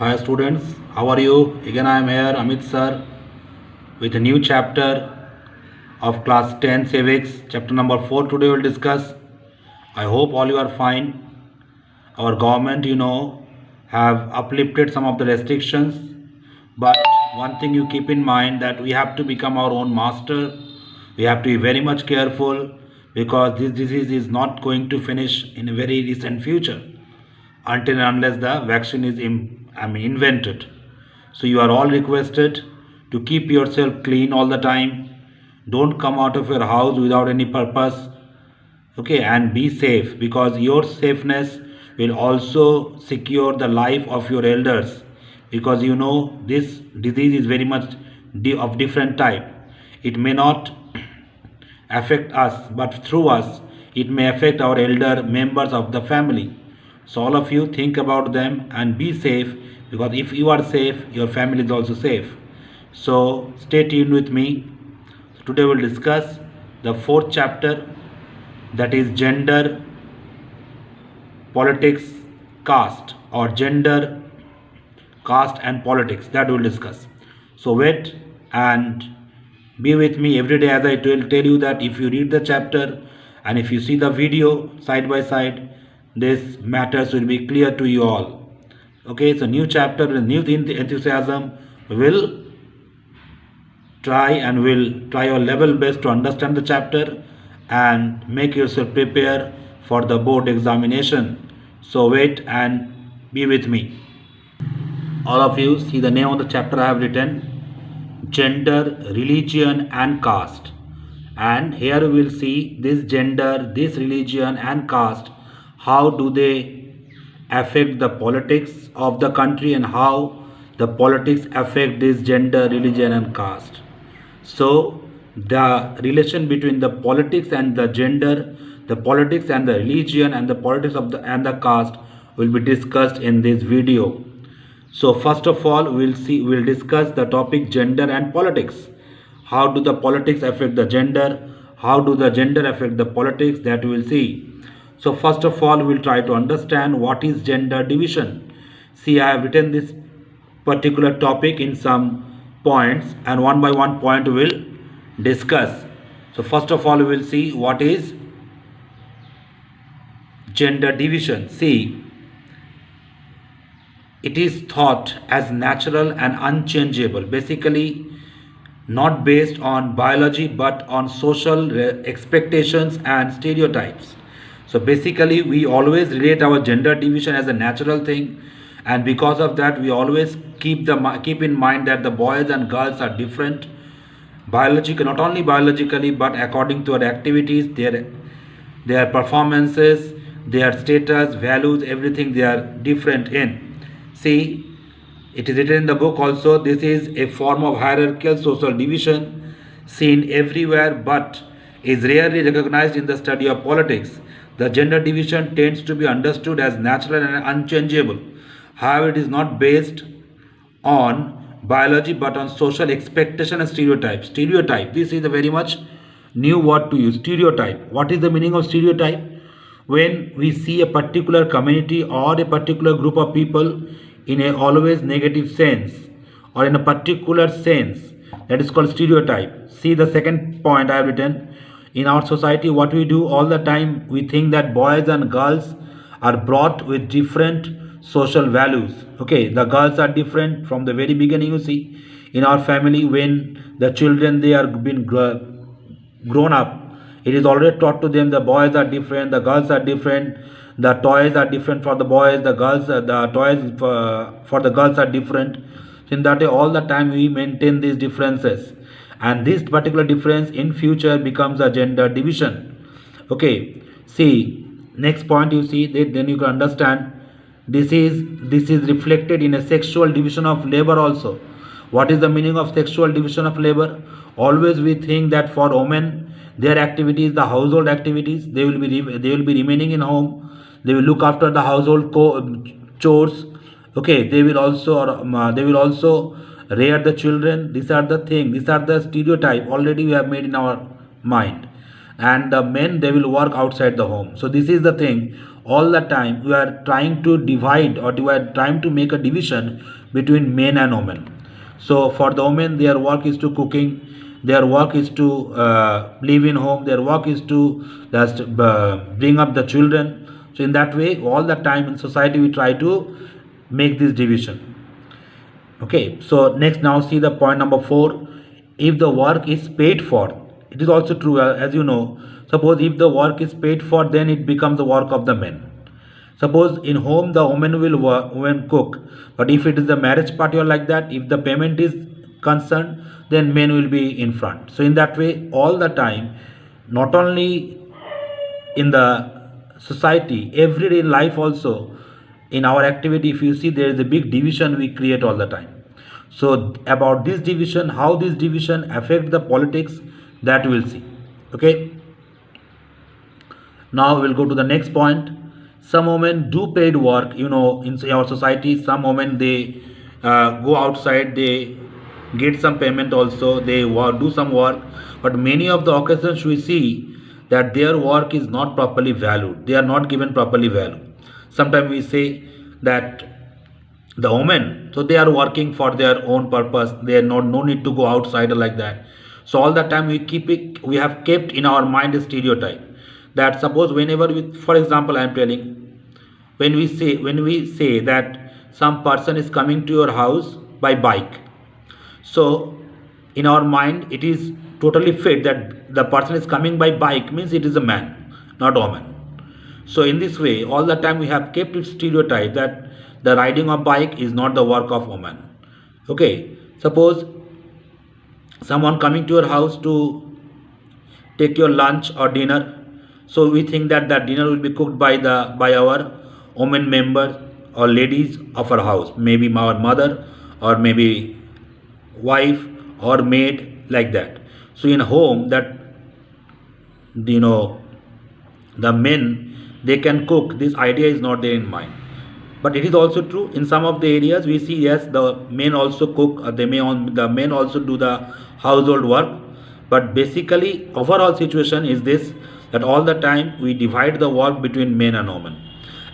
Hi students, how are you? Again I am here, Amit sir, with a new chapter of class 10 civics, chapter number 4 today we'll discuss. I hope all you are fine. Our government, have uplifted some of the restrictions, but one thing you keep in mind that we have to become our own master. We have to be very much careful because this disease is not going to finish in a very recent future until and unless the vaccine is invented. So you are all requested to keep yourself clean all the time. Don't come out of your house without any purpose. Okay, and be safe because your safeness will also secure the life of your elders, because this disease is very much of different type. It may not affect us, but through us it may affect our elder members of the family. So all of you think about them and be safe, because if you are safe, your family is also safe. So stay tuned with me. Today we'll discuss the fourth chapter, that is gender, politics, caste, or gender, caste and politics, that we'll discuss. So wait and be with me every day, as I will tell you that if you read the chapter and if you see the video side by side, this matters will be clear to you all. Okay, so new chapter with new enthusiasm. Will try your level best to understand the chapter and make yourself prepare for the board examination. So wait and be with me. All of you see the name of the chapter I have written, gender, religion and caste. And here we will see this gender, this religion and caste, how do they affect the politics of the country and how the politics affect this gender, religion and caste. So the relation between the politics and the gender, the politics and the religion and the politics of the caste will be discussed in this video. So first of all, we'll discuss the topic gender and politics. How do the politics affect the gender? How do the gender affect the politics? That we will see. So first of all, we'll try to understand what is gender division. See, I have written this particular topic in some points, and one by one point we will discuss. So first of all, we will see what is gender division. See, it is thought as natural and unchangeable, basically not based on biology but on social expectations and stereotypes. So basically we always relate our gender division as a natural thing, and because of that we always keep in mind that the boys and girls are different biologically, not only biologically but according to their activities, their performances, their status, values, everything they are different in. See, it is written in the book also, this is a form of hierarchical social division seen everywhere but is rarely recognized in the study of politics. The gender division tends to be understood as natural and unchangeable. However, it is not based on biology but on social expectation and stereotype. Stereotype, this is a very much new word to use. Stereotype. What is the meaning of stereotype? When we see a particular community or a particular group of people in a always negative sense or in a particular sense, that is called stereotype. See the second point I have written. In our society, what we do all the time, we think that boys and girls are brought with different social values. Okay, the girls are different from the very beginning. You see, in our family, when the children they are been grown up, it is already taught to them the boys are different, the girls are different, the toys are different for the boys, the toys for the girls are different. So in that way, all the time we maintain these differences, and this particular difference in future becomes a gender division. Okay, see next point, you see that then you can understand this is reflected in a sexual division of labor also. What is the meaning of sexual division of labor? Always we think that for women, their activities, the household activities, they will be remaining in home. They will look after the household chores. Okay, they will also rear the children. These are the things. These are the stereotype already we have made in our mind. And the men, they will work outside the home. So this is the thing. all the time we are trying to divide, or we are trying to make a division between men and women. So for the women, their work is to cooking, their work is to live in home, their work is to just bring up the children. So in that way, all the time in society we try to make this division. Okay, so next, now see the point number 4. If the work is paid for, it is also true, as you know. Suppose if the work is paid for, then it becomes the work of the men. Suppose in home the woman will work, women cook, but if it is the marriage party or like that, if the payment is concerned, then men will be in front. So in that way, all the time, not only in the society, everyday life also, in our activity, if you see, there is a big division we create all the time. So about this division, how this division affect the politics, that we'll see. Okay, now we'll go to the next point. Some women do paid work, in our society. Some women, they go outside, they get some payment also, they do some work, but many of the occasions we see that their work is not properly valued, they are not given properly value. Sometimes we say that the women, so they are working for their own purpose, they are no need to go outside or like that. So all the time we have kept in our mind a stereotype that suppose whenever for example, I am telling, when we say that some person is coming to your house by bike, so in our mind it is totally fit that the person is coming by bike means it is a man, not a woman. So in this way, all the time we have kept it stereotype that the riding of bike is not the work of woman. Okay, suppose someone coming to your house to take your lunch or dinner, so we think that that dinner will be cooked by our women members or ladies of our house, maybe our mother or maybe wife or maid, like that. So in home, that the men, they can cook, this idea is not there in mind. But it is also true in some of the areas we see, yes, the men also cook, the men also do the household work. But basically overall situation is this, that all the time we divide the work between men and women,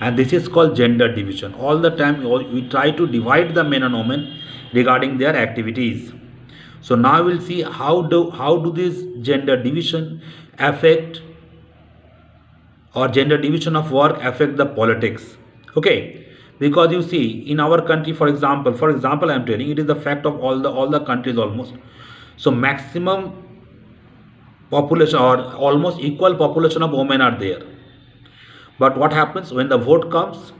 and this is called gender division. All the time we try to divide the men and women regarding their activities. So now we'll see how do this gender division affect, or gender division of work affect the politics. Okay, because you see in our country, for example I am telling, it is the fact of all the countries almost. So maximum population or almost equal population of women are there. But what happens when the vote comes,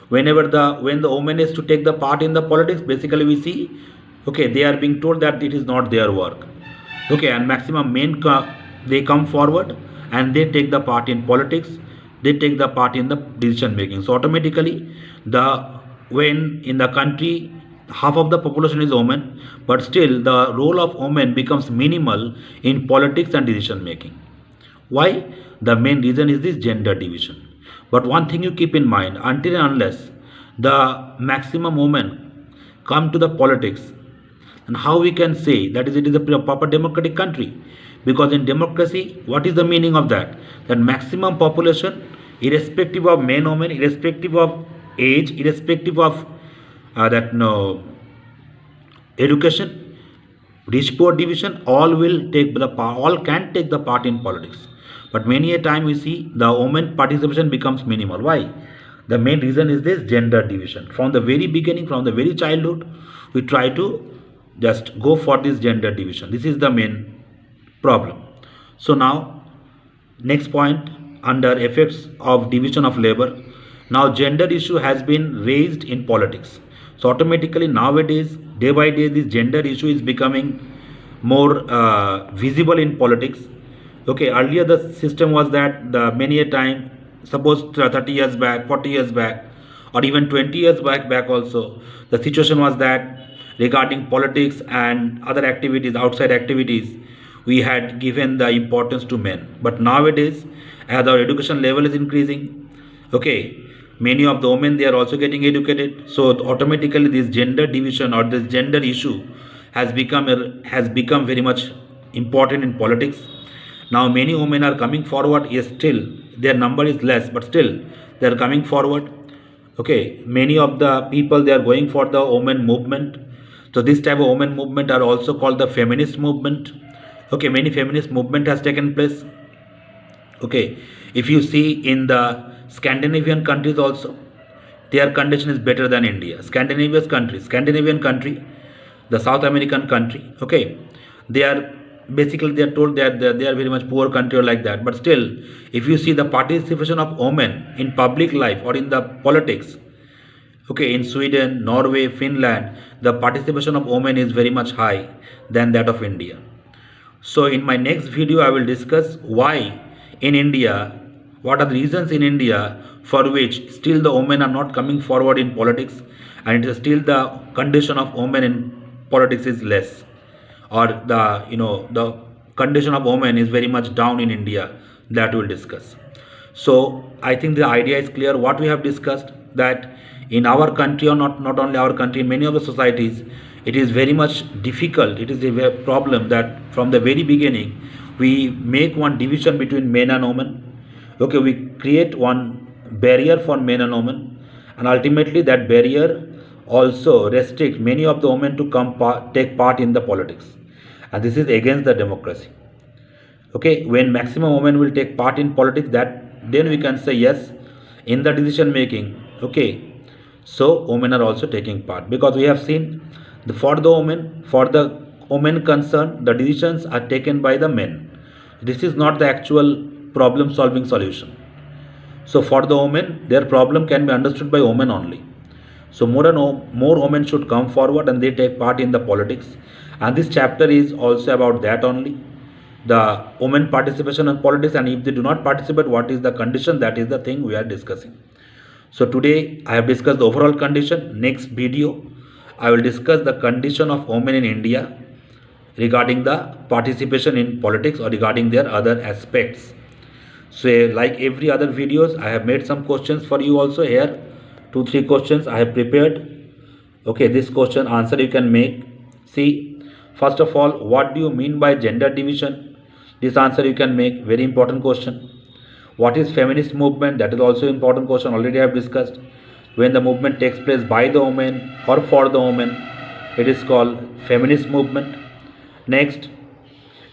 when the woman is to take the part in the politics, basically we see, okay, they are being told that it is not their work. Okay, and maximum men they come forward and they take the part in politics, they take the part in the decision making. So automatically, when in the country half of the population is women, but still the role of women becomes minimal in politics and decision making. Why? The main reason is this gender division. But one thing you keep in mind, until and unless the maximum women come to the politics, and how we can say that it is a proper democratic country? Because in democracy, what is the meaning of that? That maximum population, irrespective of men, women, irrespective of age, irrespective of education, rich poor division, all can take the part in politics. But many a time we see the women participation becomes minimal. Why? The main reason is this gender division. From the very beginning, from the very childhood, we try to just go for this gender division. This is the main problem. So now, next point, under effects of division of labor. Now gender issue has been raised in politics. So automatically nowadays, day by day, this gender issue is becoming more visible in politics. Okay, earlier the system was that many a time, suppose 30 years back, 40 years back, or even 20 years back also, the situation was that regarding politics and other activities, outside activities, we had given the importance to men. But nowadays, as our education level is increasing, okay, many of the women, they are also getting educated. So automatically this gender division or this gender issue has become very much important in politics. Now many women are coming forward, yes, still their number is less, but still they are coming forward. Okay, many of the people, they are going for the women movement. So this type of women movement are also called the feminist movement. Okay, many feminist movement has taken place. Okay, if you see in the Scandinavian countries also, their condition is better than India. Scandinavian country, the South American country. Okay, they are basically, they are told that they are very much poor country or like that. But still, if you see the participation of women in public life or in the politics, okay, in Sweden, Norway, Finland, the participation of women is very much high than that of India. So in my next video, I will discuss why in India, what are the reasons in India for which still the women are not coming forward in politics, and it is still the condition of women in politics is less, or the condition of women is very much down in India. That we will discuss. So I think the idea is clear. What we have discussed, that in our country, or not only our country, in many of the societies, it is very much difficult. It is a problem that from the very beginning we make one division between men and women. Okay, we create one barrier for men and women, and ultimately that barrier also restrict many of the women to take part in the politics, and this is against the democracy. Okay, when maximum women will take part in politics, that then we can say yes, in the decision making. Okay, so women are also taking part, because we have seen for the women concerned, the decisions are taken by the men. This is not the actual problem solving solution. So for the women, their problem can be understood by women only. So more and more women should come forward and they take part in the politics. And this chapter is also about that only, the women participation in politics, and if they do not participate, what is the condition? That is the thing we are discussing. So today I have discussed the overall condition. Next video I will discuss the condition of women in India regarding the participation in politics or regarding their other aspects. So like every other videos, I have made some questions for you also here. 2-3 questions I have prepared. Okay, this question answer you can make. See, first of all, what do you mean by gender division? This answer you can make. Very important question. What is feminist movement? That is also important question. Already I have discussed. When the movement takes place by the women or for the women, it is called feminist movement. Next,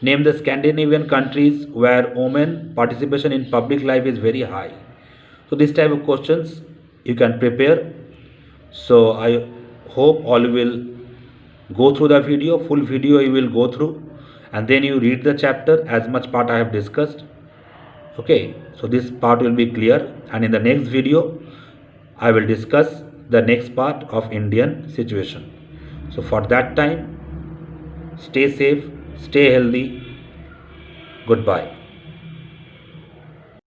name the Scandinavian countries where women participation in public life is very high. So this type of questions you can prepare. So I hope all will go through the video. Full video you will go through, and then you read the chapter as much part I have discussed. Okay, so this part will be clear, and in the next video I will discuss the next part of Indian situation. So for that time, stay safe, stay healthy. Goodbye.